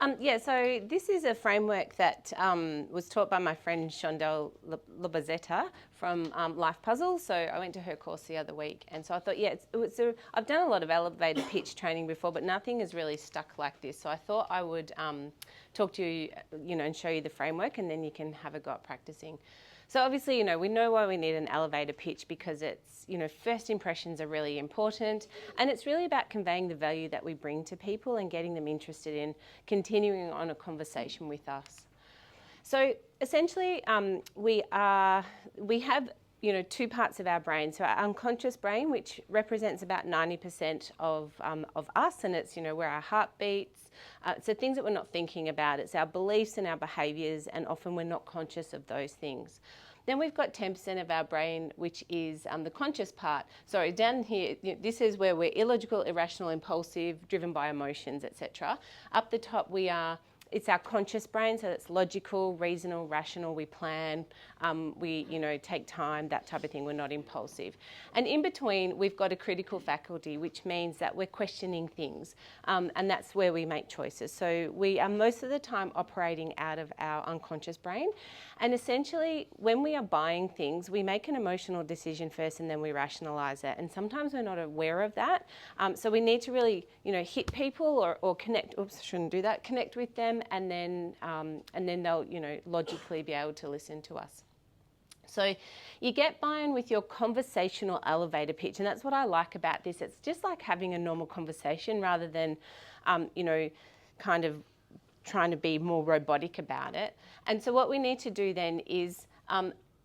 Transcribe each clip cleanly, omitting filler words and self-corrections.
So this is a framework that was taught by my friend Shondell Lobazetta from Life Puzzle. So I went to her course the other week, and so I thought, I've done a lot of elevator pitch training before, but nothing has really stuck like this. So I thought I would talk to you, and show you the framework, and then you can have a go at practicing. So obviously, we know why we need an elevator pitch, because it's, first impressions are really important, and it's really about conveying the value that we bring to people and getting them interested in continuing on a conversation with us. So essentially, we have two parts of our brain. So our unconscious brain, which represents about 90% of us, and it's, where our heart beats. So things that we're not thinking about. It's our beliefs and our behaviours, and often we're not conscious of those things. Then we've got 10% of our brain, which is the conscious part. Sorry, down here, this is where we're illogical, irrational, impulsive, driven by emotions, etc. Up the top, it's our conscious brain, so it's logical, reasonable, rational, we plan, we take time, that type of thing, we're not impulsive. And in between, we've got a critical faculty, which means that we're questioning things, and that's where we make choices. So we are most of the time operating out of our unconscious brain, and essentially, when we are buying things, we make an emotional decision first and then we rationalise it, and sometimes we're not aware of that. So we need to really, hit people or connect, connect with them, and then they'll, logically be able to listen to us. So you get buy-in with your conversational elevator pitch, and that's what I like about this. It's just like having a normal conversation rather than, kind of trying to be more robotic about it. And so what we need to do then is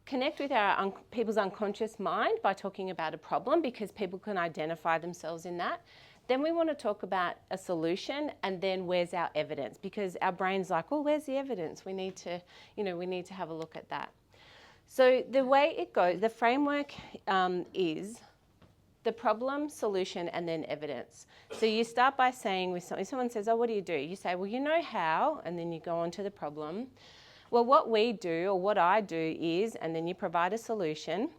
connect with our people's unconscious mind by talking about a problem, because people can identify themselves in that. Then we want to talk about a solution, and then where's our evidence, because our brain's like, oh, where's the evidence? We need to have a look at that. So the way it goes, the framework is the problem, solution, and then evidence. So you start by saying, with someone says, oh, what do? You say, well, you know how, and then you go on to the problem. Well, what we do, or what I do is, and then you provide a solution.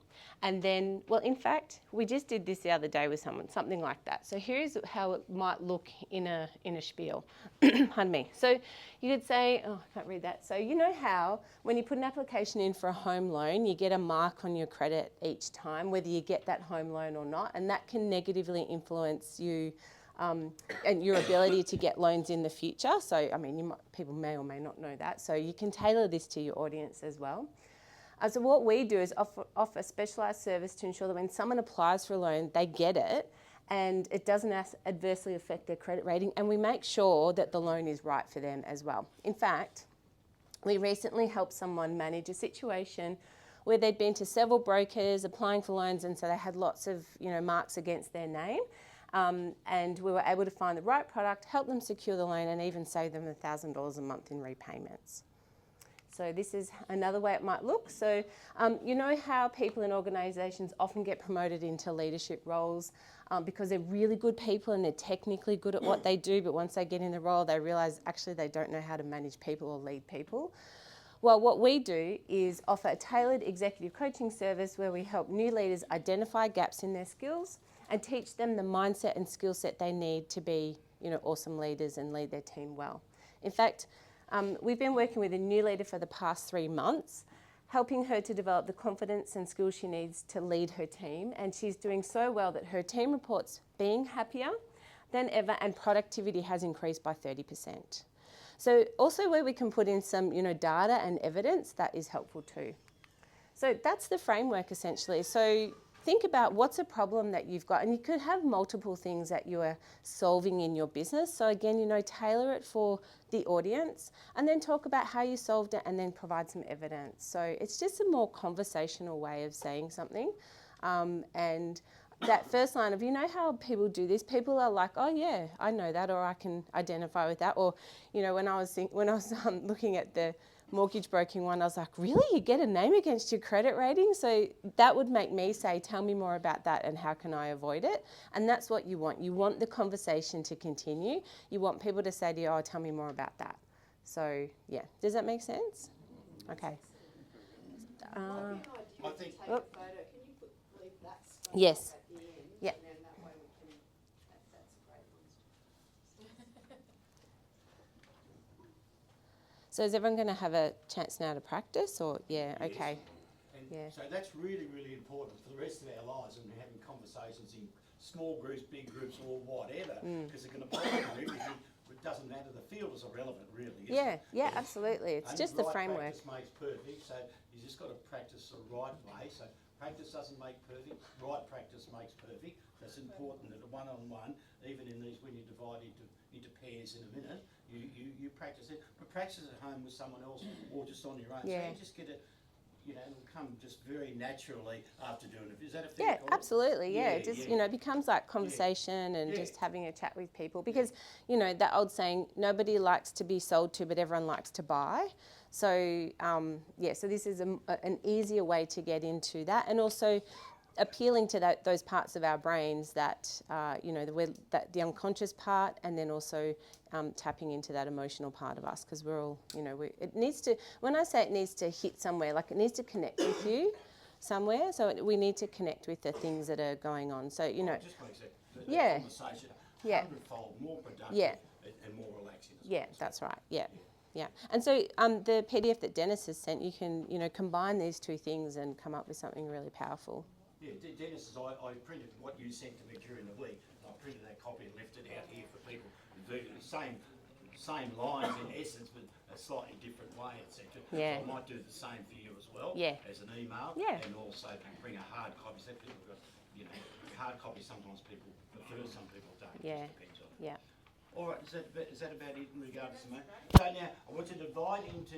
And then, well, in fact, we just did this the other day with someone, something like that. So here's how it might look in a spiel. Pardon me. So you could say, oh, I can't read that. So you know how when you put an application in for a home loan, you get a mark on your credit each time, whether you get that home loan or not, and that can negatively influence you and your ability to get loans in the future. So, I mean, people may or may not know that. So you can tailor this to your audience as well. So what we do is offer specialised service to ensure that when someone applies for a loan, they get it and it doesn't adversely affect their credit rating, and we make sure that the loan is right for them as well. In fact, we recently helped someone manage a situation where they'd been to several brokers applying for loans, and so they had lots of marks against their name. And we were able to find the right product, help them secure the loan, and even save them $1,000 a month in repayments. So this is another way it might look. So you know how people in organisations often get promoted into leadership roles because they're really good people and they're technically good at what they do, but once they get in the role, they realise actually they don't know how to manage people or lead people. Well, what we do is offer a tailored executive coaching service where we help new leaders identify gaps in their skills and teach them the mindset and skill set they need to be, awesome leaders and lead their team well. In fact, we've been working with a new leader for the past 3 months, helping her to develop the confidence and skills she needs to lead her team, and she's doing so well that her team reports being happier than ever, and productivity has increased by 30%. So also where we can put in some, data and evidence, that is helpful too. So that's the framework essentially. So think about what's a problem that you've got, and you could have multiple things that you are solving in your business. So again, tailor it for the audience, and then talk about how you solved it, and then provide some evidence. So it's just a more conversational way of saying something. And that first line of, how people do this, people are like, oh yeah, I know that, or I can identify with that. Or, when I was looking at the mortgage broking one, I was like, really? You get a name against your credit rating? So that would make me say, tell me more about that and how can I avoid it? And that's what you want. You want the conversation to continue. You want people to say to you, oh, tell me more about that. So yeah, does that make sense? Okay. I think. Yes. Yeah. And then that way we can, that's a great one. So is everyone going to have a chance now to practice, or yeah, Yes. okay, And yeah. so that's really, really important for the rest of our lives, and having conversations in small groups, big groups, or whatever, because they're going to apply to everything. It doesn't matter. The field is irrelevant, really. Yeah, yeah, absolutely. It's just the framework. Practice makes perfect, so you just got to practice the right way. So practice doesn't make perfect. Right practice makes perfect. That's important that a one-on-one, even in these when you divide into pairs in a minute, you practice it. But practice at home with someone else or just on your own. Yeah. So you just get it. You know, it'll come just very naturally after doing it. Is that a fair Yeah, comment? absolutely. Yeah, Yeah, it just yeah. you know becomes like conversation and Yeah. just having a chat with people, because you know that old saying, nobody likes to be sold to, but everyone likes to buy. So yeah, so this is an easier way to get into that, and also appealing to those parts of our brains that you know the unconscious part, and then also tapping into that emotional part of us, because we're all, you know, it needs to, when I say it needs to hit somewhere, like it needs to connect with you somewhere, so we need to connect with the things that are going on. So you know, It just makes the Yeah. conversation Yeah. 100-fold more productive Yeah. and more relaxing. as yeah, well. So, that's right. Yeah. Yeah, and so the PDF that Dennis has sent, you can, you know, combine these two things and come up with something really powerful. Yeah, Dennis, I printed what you sent to me during the week. I printed that copy and left it out here for people to do the same lines in essence, but a slightly different way, etc. Yeah. So I might do the same for you as well, Yeah. as an email, Yeah. and also bring a hard copy. So people got, you know, hard copy. Sometimes people prefer, some people don't. Yeah. It just depends on. Yeah. All right, is that about it in regards to Simone? So now I want to divide into